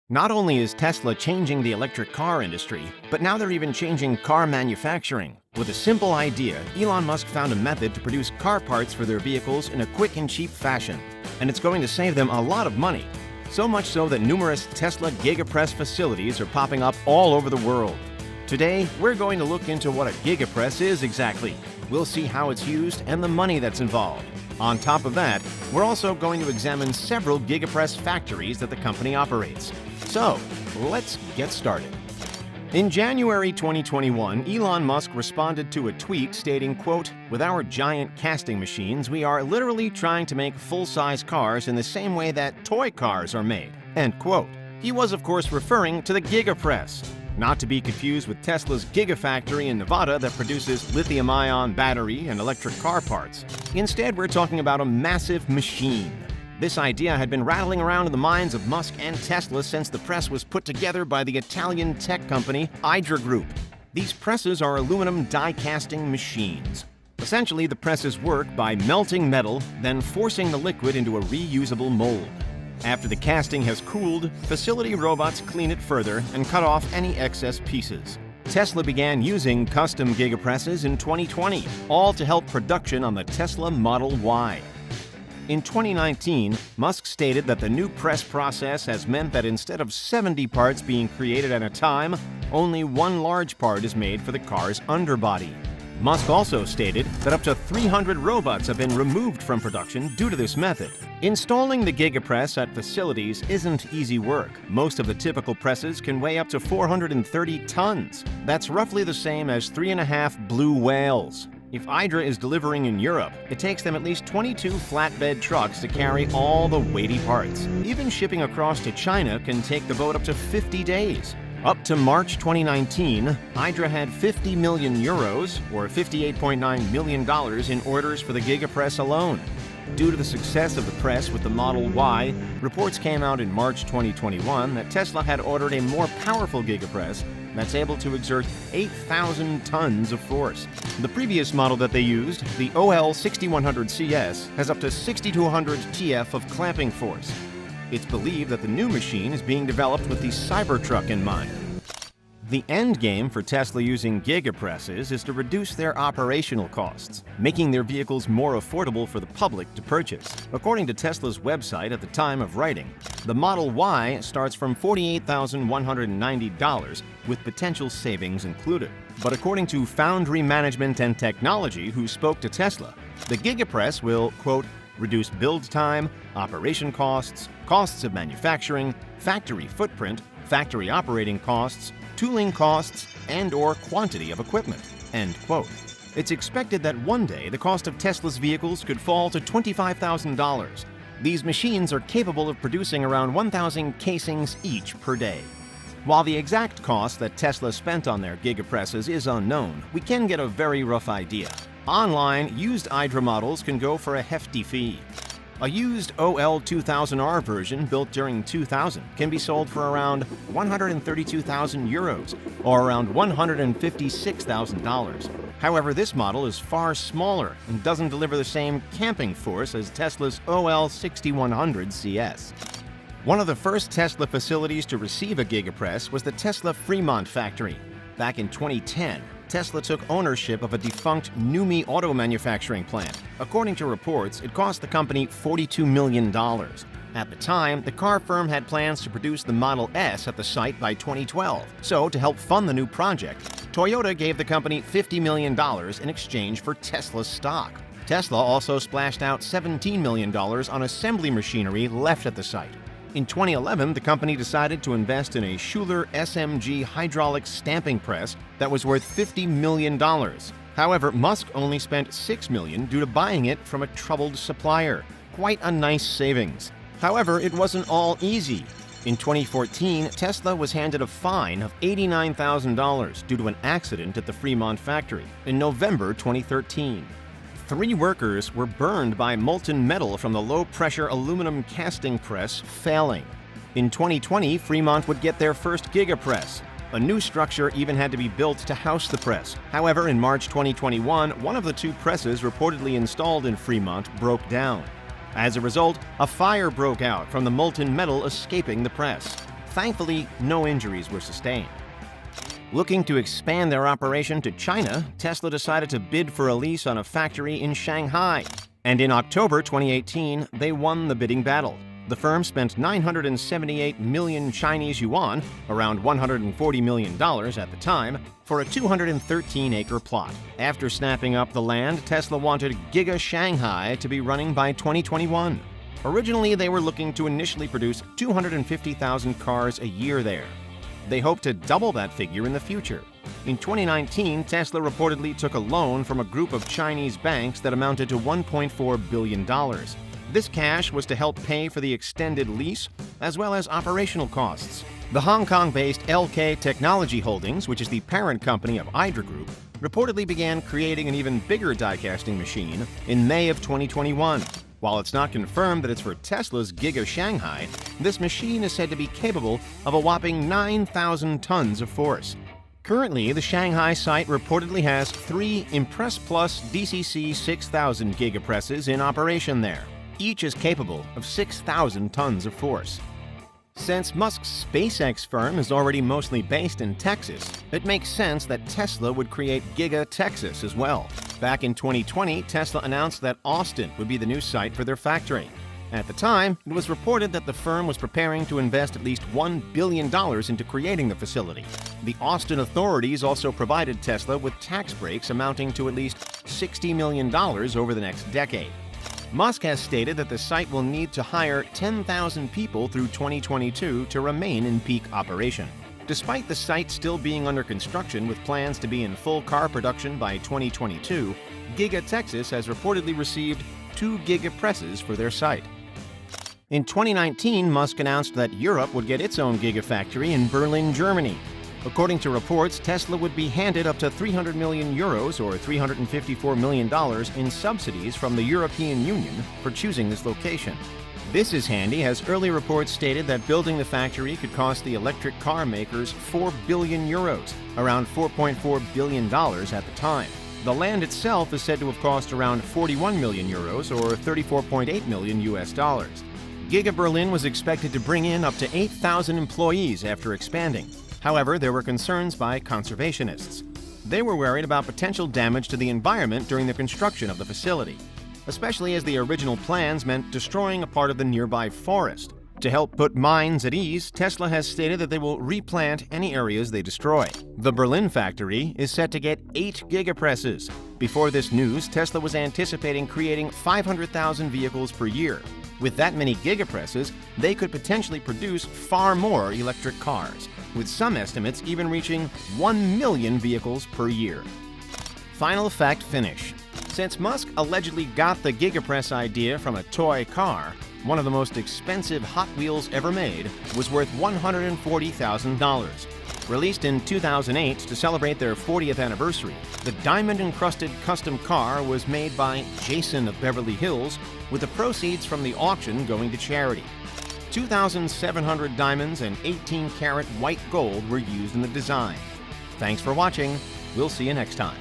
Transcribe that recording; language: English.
Not only is Tesla changing the electric car industry, but now they're even changing car manufacturing. With a simple idea, Elon Musk found a method to produce car parts for their vehicles in a quick and cheap fashion. And it's going to save them a lot of money. So much so that numerous Tesla gigapress facilities are popping up all over the world. Today, we're going to look into what a gigapress is exactly. We'll see how it's used and the money that's involved. On top of that, we're also going to examine several gigapress factories that the company operates. So, let's get started. In January 2021, Elon Musk responded to a tweet stating, quote, "With our giant casting machines, we are literally trying to make full-size cars in the same way that toy cars are made," end quote. He was, of course, referring to the gigapress. Not to be confused with Tesla's Gigafactory in Nevada that produces lithium-ion battery and electric car parts. Instead, we're talking about a massive machine. This idea had been rattling around in the minds of Musk and Tesla since the press was put together by the Italian tech company Hydra Group. These presses are aluminum die-casting machines. Essentially, the presses work by melting metal, then forcing the liquid into a reusable mold. After the casting has cooled, facility robots clean it further and cut off any excess pieces. Tesla began using custom gigapresses in 2020, all to help production on the Tesla Model Y. In 2019, Musk stated that the new press process has meant that instead of 70 parts being created at a time, only one large part is made for the car's underbody. Musk also stated that up to 300 robots have been removed from production due to this method. Installing the gigapress at facilities isn't easy work. Most of the typical presses can weigh up to 430 tons. That's roughly the same as 3.5 blue whales. If Hydra is delivering in Europe, it takes them at least 22 flatbed trucks to carry all the weighty parts. Even shipping across to China can take the boat up to 50 days. Up to March 2019, Hydra had 50 million euros, or $58.9 million in orders for the gigapress alone. Due to the success of the press with the Model Y, reports came out in March 2021 that Tesla had ordered a more powerful gigapress that's able to exert 8,000 tons of force. The previous model that they used, the OL6100CS, has up to 6,200 TF of clamping force. It's believed that the new machine is being developed with the Cybertruck in mind. The end game for Tesla using gigapresses is to reduce their operational costs, making their vehicles more affordable for the public to purchase. According to Tesla's website at the time of writing, the Model Y starts from $48,190 with potential savings included. But according to Foundry Management and Technology, who spoke to Tesla, the gigapress will, quote, "reduce build time, operation costs, costs of manufacturing, factory footprint, factory operating costs, tooling costs, and/or quantity of equipment," end quote. It's expected that one day the cost of Tesla's vehicles could fall to $25,000. These machines are capable of producing around 1,000 casings each per day. While the exact cost that Tesla spent on their gigapresses is unknown, we can get a very rough idea. Online, used Hydra models can go for a hefty fee. A used OL2000R version built during 2000 can be sold for around 132,000 euros, or around $156,000. However, this model is far smaller and doesn't deliver the same camping force as Tesla's OL6100CS. One of the first Tesla facilities to receive a gigapress was the Tesla Fremont factory. Back in 2010, Tesla took ownership of a defunct NUMMI auto manufacturing plant. According to reports, it cost the company $42 million. At the time, the car firm had plans to produce the Model S at the site by 2012. So, to help fund the new project, Toyota gave the company $50 million in exchange for Tesla stock. Tesla also splashed out $17 million on assembly machinery left at the site. In 2011, the company decided to invest in a Schuler SMG hydraulic stamping press that was worth $50 million. However, Musk only spent $6 million due to buying it from a troubled supplier. Quite a nice savings. However, it wasn't all easy. In 2014, Tesla was handed a fine of $89,000 due to an accident at the Fremont factory. In November 2013, 3 workers were burned by molten metal from the low-pressure aluminum casting press failing. In 2020, Fremont would get their first gigapress. A new structure even had to be built to house the press. However, in March 2021, one of the 2 presses reportedly installed in Fremont broke down. As a result, a fire broke out from the molten metal escaping the press. Thankfully, no injuries were sustained. Looking to expand their operation to China, Tesla decided to bid for a lease on a factory in Shanghai. And in October 2018, they won the bidding battle. The firm spent 978 million Chinese yuan, around $140 million at the time, for a 213-acre plot. After snapping up the land, Tesla wanted Giga Shanghai to be running by 2021. Originally, they were looking to initially produce 250,000 cars a year there. They hope to double that figure in the future. In 2019, Tesla reportedly took a loan from a group of Chinese banks that amounted to $1.4 billion. This cash was to help pay for the extended lease, as well as operational costs. The Hong Kong-based LK Technology Holdings, which is the parent company of Idra Group, reportedly began creating an even bigger die-casting machine in May of 2021. While it's not confirmed that it's for Tesla's Giga Shanghai, this machine is said to be capable of a whopping 9,000 tons of force. Currently, the Shanghai site reportedly has 3 Impress Plus DCC 6000 gigapresses in operation there. Each is capable of 6,000 tons of force. Since Musk's SpaceX firm is already mostly based in Texas, it makes sense that Tesla would create Giga Texas as well. Back in 2020, Tesla announced that Austin would be the new site for their factory. At the time, it was reported that the firm was preparing to invest at least $1 billion into creating the facility. The Austin authorities also provided Tesla with tax breaks amounting to at least $60 million over the next decade. Musk has stated that the site will need to hire 10,000 people through 2022 to remain in peak operation. Despite the site still being under construction with plans to be in full car production by 2022, Giga Texas has reportedly received 2 gigapresses for their site. In 2019, Musk announced that Europe would get its own gigafactory in Berlin, Germany. According to reports, Tesla would be handed up to 300 million euros or $354 million in subsidies from the European Union for choosing this location. This is handy, as early reports stated that building the factory could cost the electric car makers 4 billion euros, around $4.4 billion at the time. The land itself is said to have cost around 41 million euros or $34.8 million US dollars. Giga Berlin was expected to bring in up to 8,000 employees after expanding. However, there were concerns by conservationists. They were worried about potential damage to the environment during the construction of the facility, especially as the original plans meant destroying a part of the nearby forest. To help put minds at ease, Tesla has stated that they will replant any areas they destroy. The Berlin factory is set to get 8 gigapresses. Before this news, Tesla was anticipating creating 500,000 vehicles per year. With that many gigapresses, they could potentially produce far more electric cars, with some estimates even reaching 1 million vehicles per year. Final fact finish. Since Musk allegedly got the gigapress idea from a toy car, one of the most expensive Hot Wheels ever made was worth $140,000. Released in 2008 to celebrate their 40th anniversary, the diamond-encrusted custom car was made by Jason of Beverly Hills, with the proceeds from the auction going to charity. 2,700 diamonds and 18-karat white gold were used in the design. Thanks for watching. We'll see you next time.